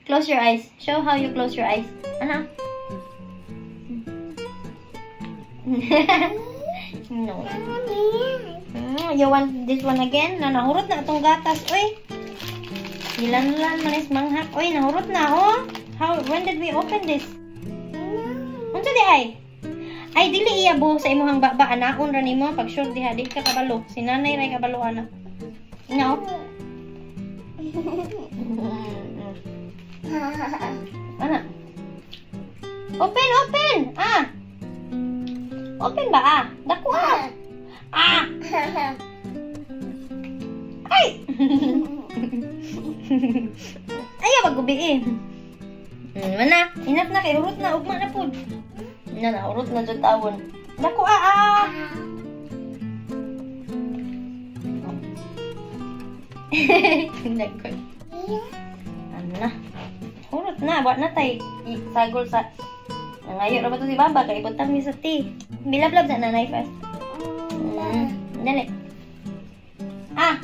Close your eyes. Show how you close your eyes. Ano? No. You want this one again? Nahurot na itong gatas. Uy. Ilan-lan malis manghak. Uy, nahurot na, oh. When did we open this? Unsa di ay? Ay, dili iya bo sa imuhang baba. Anaon ra nimo. Pag sure diha, di ka kabalo. Si nanay ray kabalo, anak. No? Mana? Open, open! Ah! Open ba, ah? Dako, ah! Ah! Ay! Ayaw, maggubi eh. Mana? Enough na, kay urot na. Ugma na po. Urot na dyan tawon. Dako, ah, ah! Dako. Ano na? Urot na, buat na tayo. Sagol sa... Nangayo na ba ito si Baba? Kaibutan mi sa tea. Bilablab na nanay first. Dali. Ah!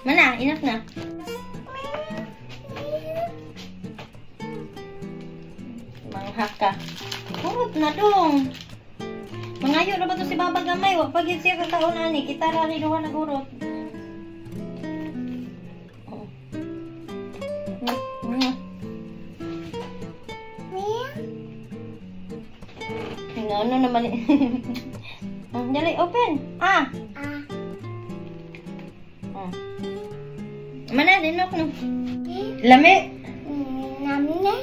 Mana? Enough na. Manghak ka. Urot na dong. Mangayo na ba ito si Baba gamay? Wag pag siya kakaon ani. Kita rari doon nagurot. Ano naman eh. Dali, open. Ah. Mana, dinok no. Lami. Lami na.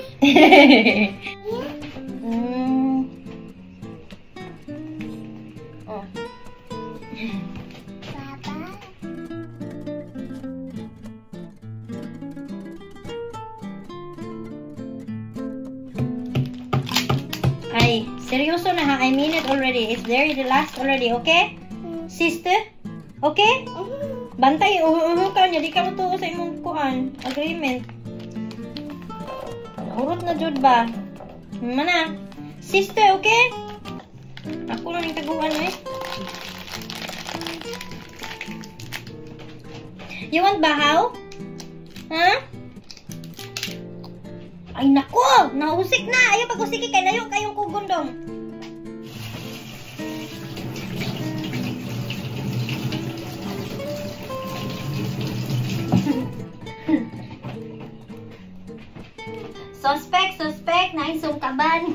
Oh. Papa. Ay, seryoso na ha. I mean it already. It's there, the last already, okay? Sister? Okay? Bantay, ka niya. Di ka matuo sa imong kuhan. Agreement. Urot na jud ba? Mana? Sister, okay? Ako na yung taguan eh. You want bahaw? Ha? Ay nako! Nahusik na! Ayaw pag-usiki kay layo kayong kugundong. Suspect! Naisong kaban!